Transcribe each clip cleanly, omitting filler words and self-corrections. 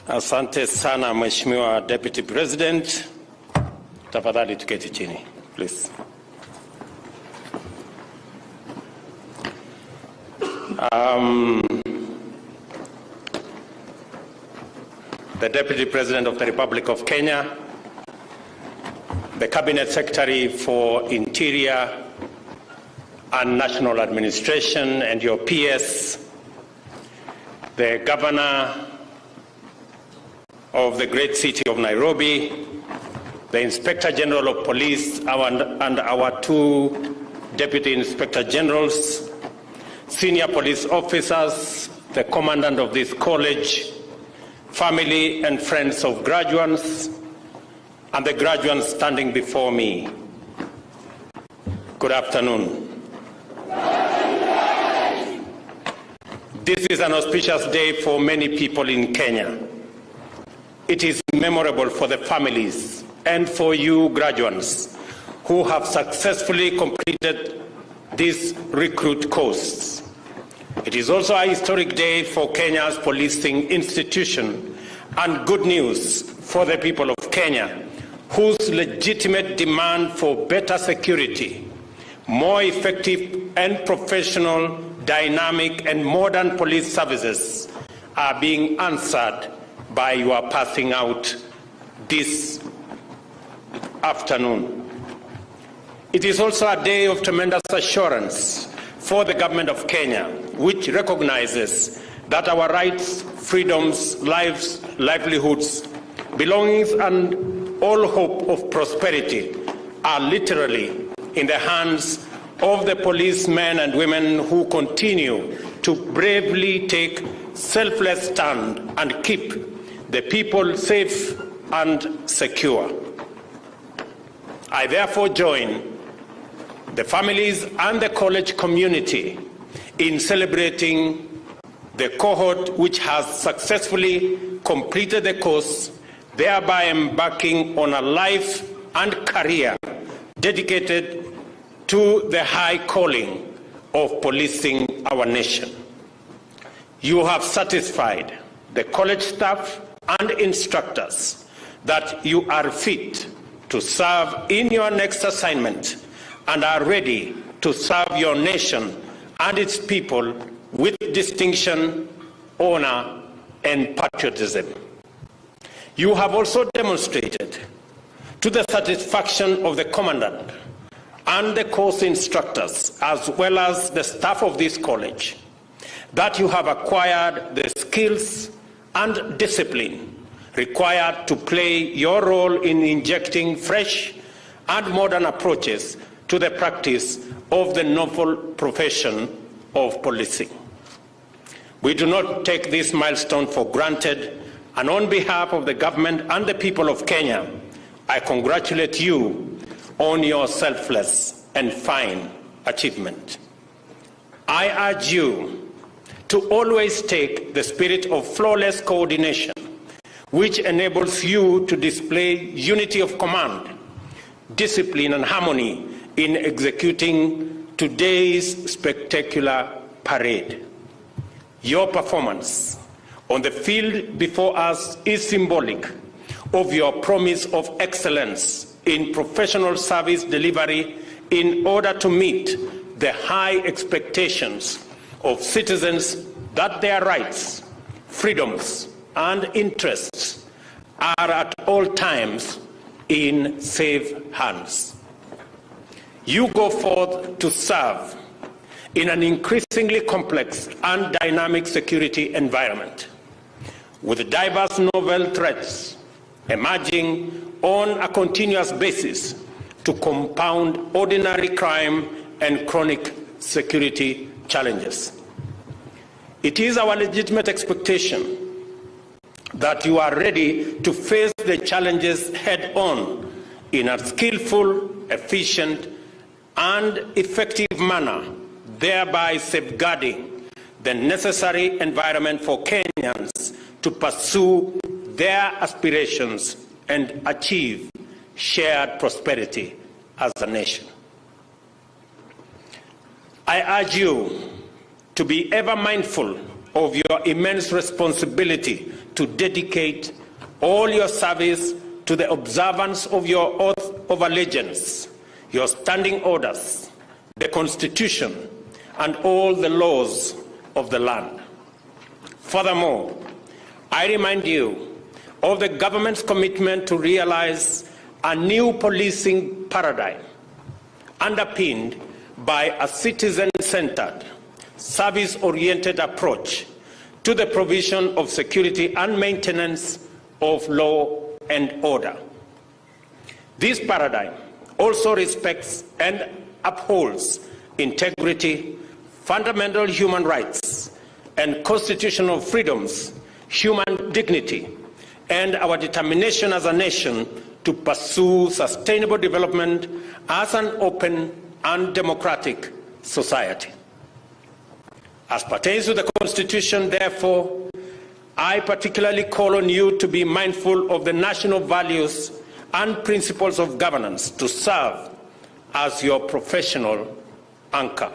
Asante sana Mheshimiwa Deputy President. Tafadhali tuketi chini, please. The Deputy President of the Republic of Kenya, the Cabinet Secretary for Interior and National Administration and your PS, the Governor of the great city of Nairobi, the Inspector General of Police and our two Deputy Inspector Generals, senior police officers, the Commandant of this college, family and friends of graduates, and the graduates standing before me. Good afternoon. This is an auspicious day for many people in Kenya. It is memorable for the families and for you graduates who have successfully completed this recruit course. It is also a historic day for Kenya's policing institution and good news for the people of Kenya, whose legitimate demand for better security, more effective and professional, dynamic and modern police services are being answered by your passing out this afternoon. It is also a day of tremendous assurance for the government of Kenya, which recognizes that our rights, freedoms, lives, livelihoods, belongings, and all hope of prosperity are literally in the hands of the policemen and women who continue to bravely take selfless stand and keep the people safe and secure. I therefore join the families and the college community in celebrating the cohort which has successfully completed the course, thereby embarking on a life and career dedicated to the high calling of policing our nation. You have satisfied the college staff and instructors that you are fit to serve in your next assignment and are ready to serve your nation and its people with distinction, honor, and patriotism. You have also demonstrated to the satisfaction of the Commandant and the course instructors, as well as the staff of this college, that you have acquired the skills and discipline required to play your role in injecting fresh and modern approaches to the practice of the novel profession of policing. We do not take this milestone for granted, and on behalf of the government and the people of Kenya, I congratulate you on your selfless and fine achievement. I urge you to always take the spirit of flawless coordination, which enables you to display unity of command, discipline and harmony in executing today's spectacular parade. Your performance on the field before us is symbolic of your promise of excellence in professional service delivery in order to meet the high expectations of citizens that their rights, freedoms, and interests are at all times in safe hands. You go forth to serve in an increasingly complex and dynamic security environment, with diverse novel threats emerging on a continuous basis to compound ordinary crime and chronic security challenges. It is our legitimate expectation that you are ready to face the challenges head-on in a skillful, efficient, and effective manner, thereby safeguarding the necessary environment for Kenyans to pursue their aspirations and achieve shared prosperity as a nation. I urge you to be ever mindful of your immense responsibility to dedicate all your service to the observance of your oath of allegiance, your standing orders, the Constitution, and all the laws of the land. Furthermore, I remind you of the government's commitment to realize a new policing paradigm underpinned by a citizen-centered, service-oriented approach to the provision of security and maintenance of law and order. This paradigm also respects and upholds integrity, fundamental human rights, and constitutional freedoms, human dignity, and our determination as a nation to pursue sustainable development as an open and democratic society. As pertains to the Constitution, therefore, I particularly call on you to be mindful of the national values and principles of governance to serve as your professional anchor.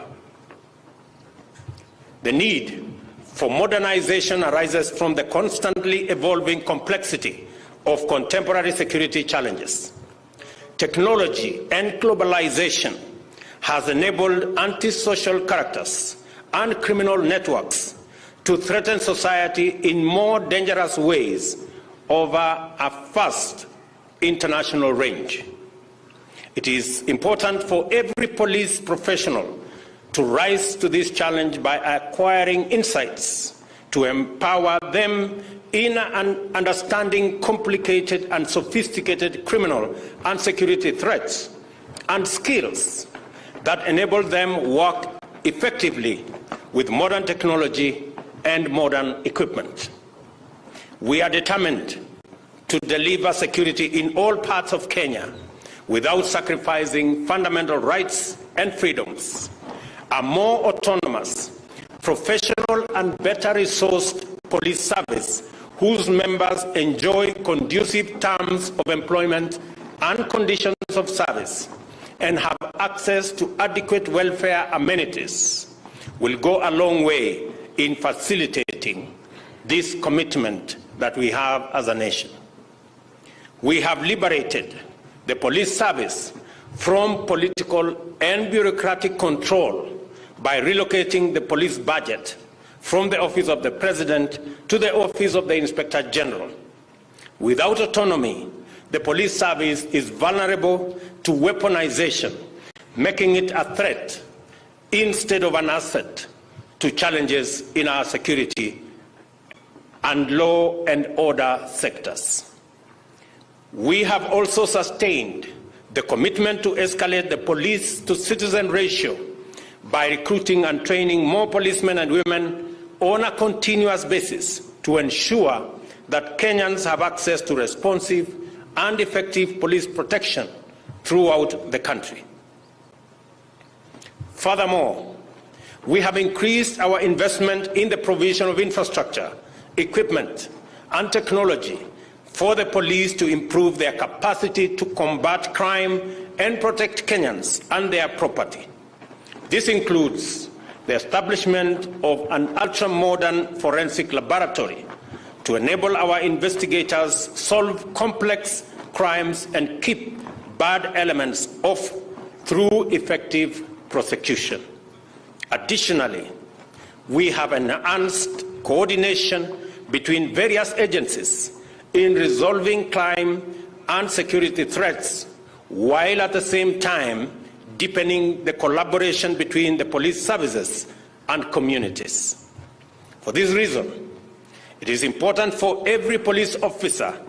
The need for modernization arises from the constantly evolving complexity of contemporary security challenges. Technology and globalization has enabled antisocial characters and criminal networks to threaten society in more dangerous ways over a vast international range. It is important for every police professional to rise to this challenge by acquiring insights to empower them in understanding complicated and sophisticated criminal and security threats, and skills that enable them work effectively with modern technology and modern equipment. We are determined to deliver security in all parts of Kenya without sacrificing fundamental rights and freedoms. A more autonomous, professional, and better resourced police service whose members enjoy conducive terms of employment and conditions of service and have access to adequate welfare amenities will go a long way in facilitating this commitment that we have as a nation. We have liberated the police service from political and bureaucratic control by relocating the police budget from the Office of the President to the Office of the Inspector General. Without autonomy, the police service is vulnerable to weaponization, making it a threat instead of an asset to challenges in our security and law and order sectors. We have also sustained the commitment to escalate the police to citizen ratio by recruiting and training more policemen and women on a continuous basis to ensure that Kenyans have access to responsive and effective police protection throughout the country. Furthermore, we have increased our investment in the provision of infrastructure, equipment, and technology for the police to improve their capacity to combat crime and protect Kenyans and their property. This includes the establishment of an ultra-modern forensic laboratory to enable our investigators solve complex crimes and keep bad elements off through effective prosecution. Additionally, we have enhanced coordination between various agencies in resolving crime and security threats, while at the same time deepening the collaboration between the police services and communities. For this reason, it is important for every police officer,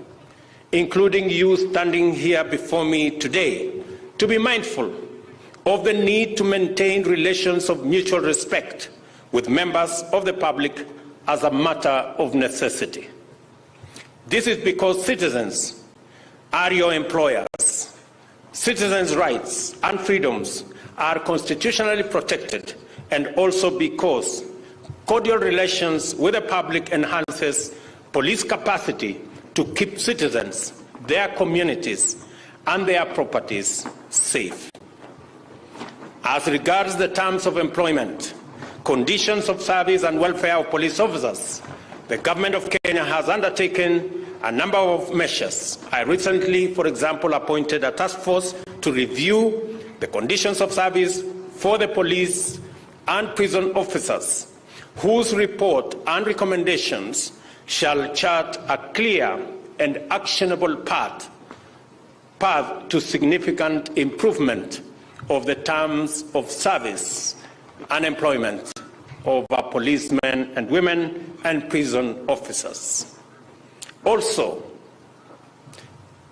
including you standing here before me today, to be mindful of the need to maintain relations of mutual respect with members of the public as a matter of necessity. This is because citizens are your employers. Citizens' rights and freedoms are constitutionally protected, and also because cordial relations with the public enhances police capacity to keep citizens, their communities, and their properties safe. As regards the terms of employment, conditions of service and welfare of police officers, the government of Kenya has undertaken a number of measures. I recently, for example, appointed a task force to review the conditions of service for the police and prison officers, whose report and recommendations shall chart a clear and actionable path to significant improvement of the terms of service and employment of our policemen and women and prison officers. Also,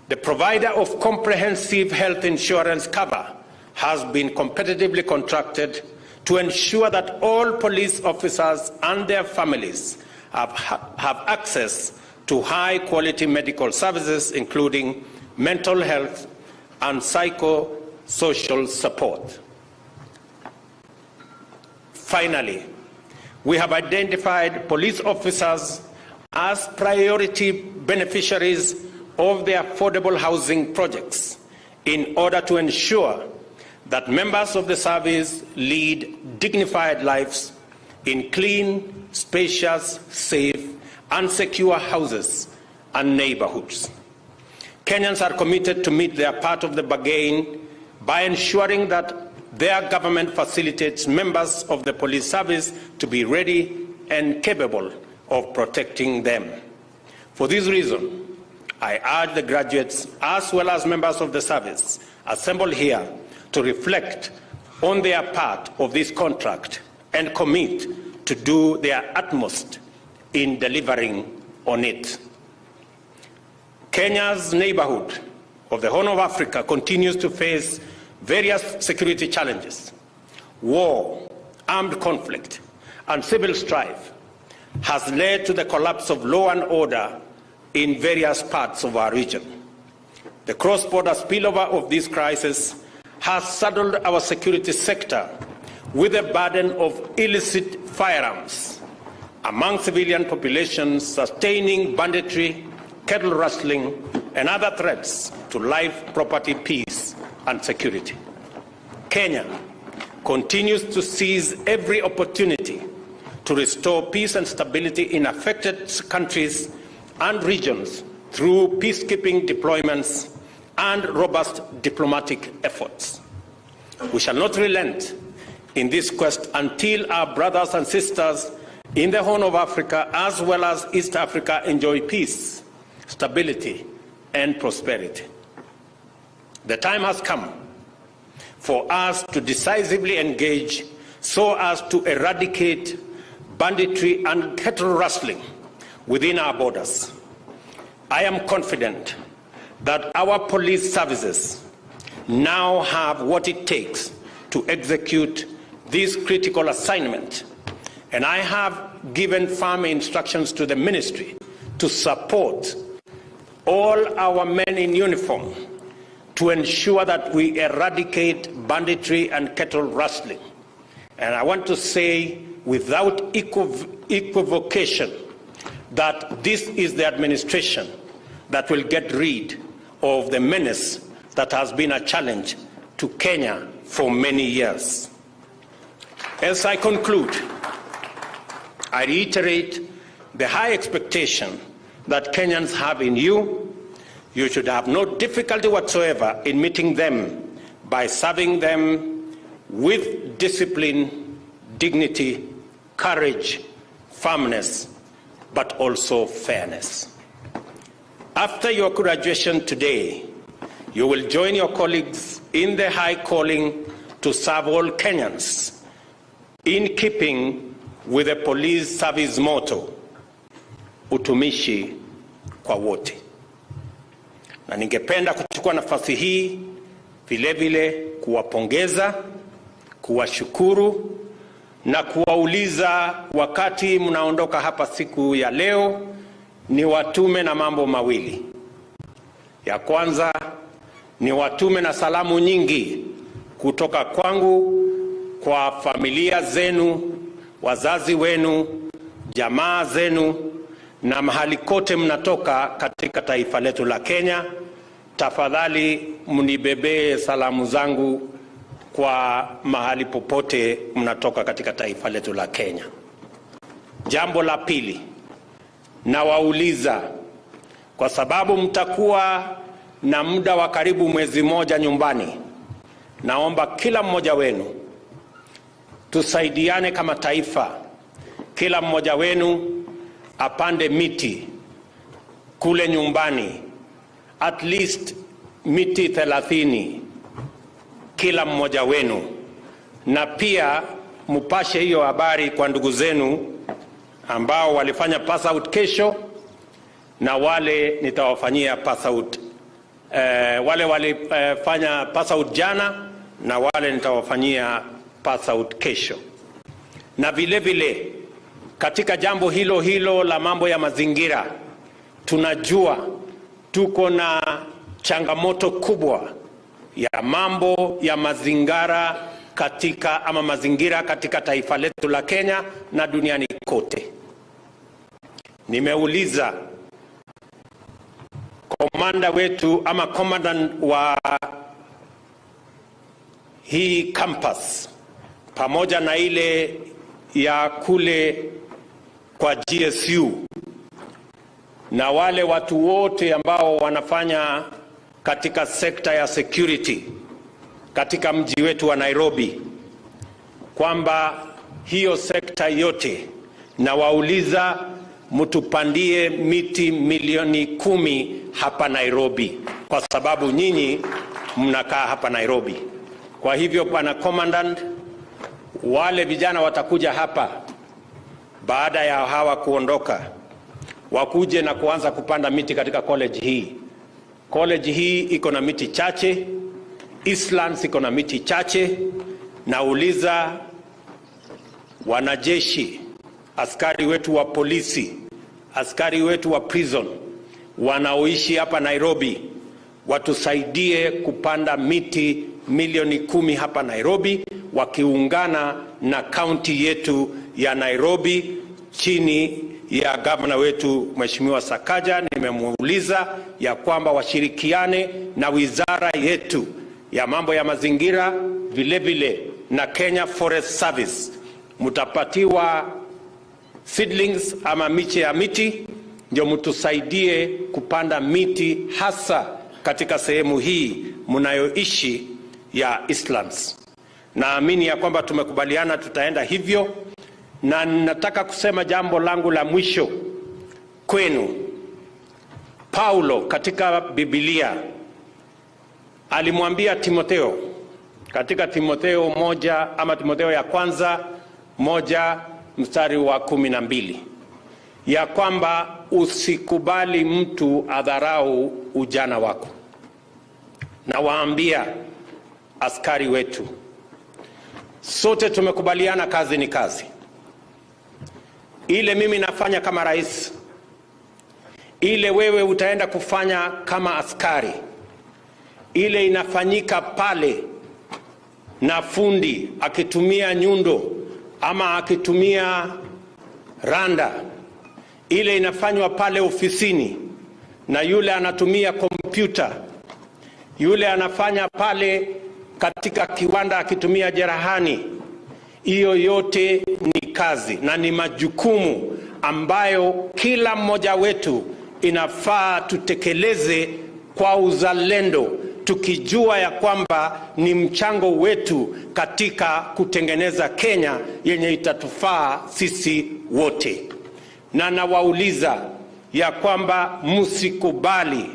the provider of comprehensive health insurance cover has been competitively contracted to ensure that all police officers and their families have access to high-quality medical services, including mental health and psychosocial support. Finally, we have identified police officers as priority beneficiaries of the affordable housing projects in order to ensure that members of the service lead dignified lives in clean, spacious, safe, and secure houses and neighborhoods. Kenyans are committed to meet their part of the bargain by ensuring that their government facilitates members of the police service to be ready and capable of protecting them. For this reason, I urge the graduates as well as members of the service assembled here to reflect on their part of this contract and commit to do their utmost in delivering on it. Kenya's neighborhood of the Horn of Africa continues to face various security challenges. War, armed conflict, and civil strife has led to the collapse of law and order in various parts of our region. The cross-border spillover of this crisis has saddled our security sector with the burden of illicit firearms among civilian populations, sustaining banditry, cattle rustling, and other threats to life, property, peace, and security. Kenya continues to seize every opportunity to restore peace and stability in affected countries and regions through peacekeeping deployments and robust diplomatic efforts. We shall not relent in this quest until our brothers and sisters in the Horn of Africa as well as East Africa enjoy peace, stability, and prosperity. The time has come for us to decisively engage so as to eradicate banditry and cattle rustling within our borders. I am confident that our police services now have what it takes to execute this critical assignment, and I have given firm instructions to the ministry to support all our men in uniform to ensure that we eradicate banditry and cattle rustling. And I want to say without equivocation that this is the administration that will get rid of the menace that has been a challenge to Kenya for many years. As I conclude, I reiterate the high expectation that Kenyans have in you. You should have no difficulty whatsoever in meeting them by serving them with discipline, dignity, courage, firmness, but also fairness. After your graduation today, you will join your colleagues in the high calling to serve all Kenyans, in keeping with the police service motto, utumishi kwa wote. Na ningependa kuchukua nafasi hii vilevile kuwapongeza, kuwashukuru na kuwauliza wakati mnaondoka hapa siku ya leo ni watume na mambo mawili. Ya kwanza ni watume na salamu nyingi kutoka kwangu kwa familia zenu, wazazi wenu, jamaa zenu na mahali kote mnatoka katika taifa letu la Kenya. Tafadhali mnibebee salamu zangu kwa mahali popote mnatoka katika taifa letu la Kenya. Jambo la pili, nawauliza, kwa sababu mtakuwa na muda wa karibu mwezi moja nyumbani, naomba kila mmoja wenu tusaidiane kama taifa. Kila mmoja wenu apande miti kule nyumbani, at least miti 30 kila mmoja wenu, na pia mpashe hiyo habari kwa ndugu zenu ambao walifanya pass out kesho, na wale nitawafanyia pass out, wale walifanya pass out jana, na wale nitawafanyia pass out kesho. Na vile vile katika jambo hilo hilo la mambo ya mazingira, tunajua tuko na changamoto kubwa ya mambo ya mazingira katika taifa letu la Kenya na duniani kote. Nimeuliza komanda wetu ama commandant wa hii campus pamoja na ile ya kule kwa GSU na wale watu wote ambao wanafanya katika sekta ya security katika mji wetu wa Nairobi, kwamba hiyo sekta yote, na wauliza mtupandie miti milioni 10 hapa Nairobi, kwa sababu nyinyi mnakaa hapa Nairobi. Kwa hivyo bwana commandant, wale vijana watakuja hapa baada ya hawa kuondoka, wakuje na kuanza kupanda miti katika college hii. College hii iko na miti chache, Eastlands iko na miti chache. Nauliza wanajeshi, askari wetu wa polisi, askari wetu wa prison wanaoishi hapa Nairobi, watusaidie kupanda miti milioni 10 hapa Nairobi, wakiungana na county yetu ya Nairobi chini ya gavana wetu Mheshimiwa Sakaja. Nimemuuliza ya kwamba washirikiane na wizara yetu ya mambo ya mazingira, vile vile na Kenya Forest Service. Mutapatiwa seedlings ama miche ya miti, ndio mtusaidie kupanda miti hasa katika sehemu hii mnayoishi ya Eastlands. Naamini ya kwamba tumekubaliana tutaenda hivyo. Na nataka kusema jambo langu la mwisho kwenu. Paulo katika Biblia alimwambia Timotheo katika Timotheo 1 ama Timotheo ya kwanza 1 mstari wa 12 ya kwamba usikubali mtu adharau ujana wako. Na waambia askari wetu, sote tumekubaliana kazi ni kazi. Ile mimi nafanya kama rais, ile wewe utaenda kufanya kama askari, ile inafanyika pale na fundi akitumia nyundo ama akitumia randa, ile inafanywa pale ofisini na yule anatumia kompyuta, yule anafanya pale katika kiwanda akitumia jerahani. Hiyo yote ni kazi na ni majukumu ambayo kila mmoja wetu inafaa tutekeleze kwa uzalendo, tukijua ya kwamba ni mchango wetu katika kutengeneza Kenya yenye itatufaa sisi wote. Na nawauliza ya kwamba msikubali,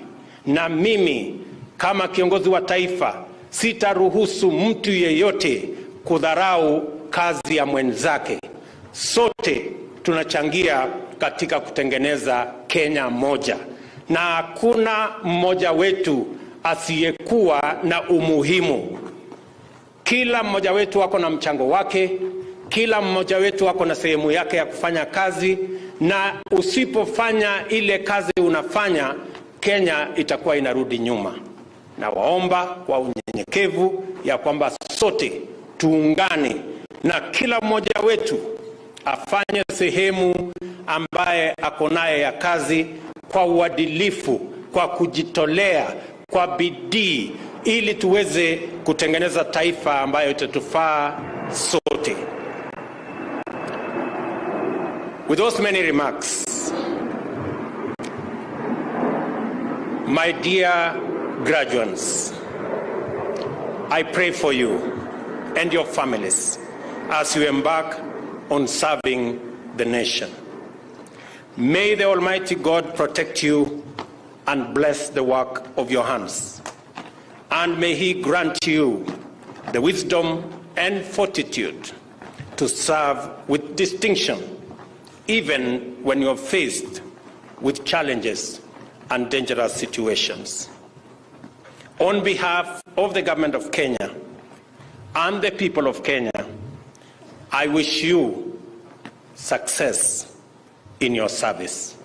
na mimi kama kiongozi wa taifa sitaruhusu mtu yeyote kudharau kazi ya mwenzake. Sote tunachangia katika kutengeneza Kenya moja, na hakuna mmoja wetu asiyekuwa na umuhimu. Kila mmoja wetu wako na mchango wake, kila mmoja wetu wako na sehemu yake ya kufanya kazi, na usipofanya ile kazi unafanya, Kenya itakuwa inarudi nyuma. Na waomba kwa unyenyekevu ya kwamba sote tuungane na kila mmoja wetu afanye sehemu ambaye ako naye ya kazi kwa uadilifu, kwa kujitolea, kwa bidii, ili tuweze kutengeneza taifa ambayo itatufaa sote. With those many remarks, my dear graduates, I pray for you and your families as you embark on serving the nation. May the Almighty God protect you and bless the work of your hands. And may He grant you the wisdom and fortitude to serve with distinction, even when you're faced with challenges and dangerous situations. On behalf of the government of Kenya and the people of Kenya, I wish you success in your service.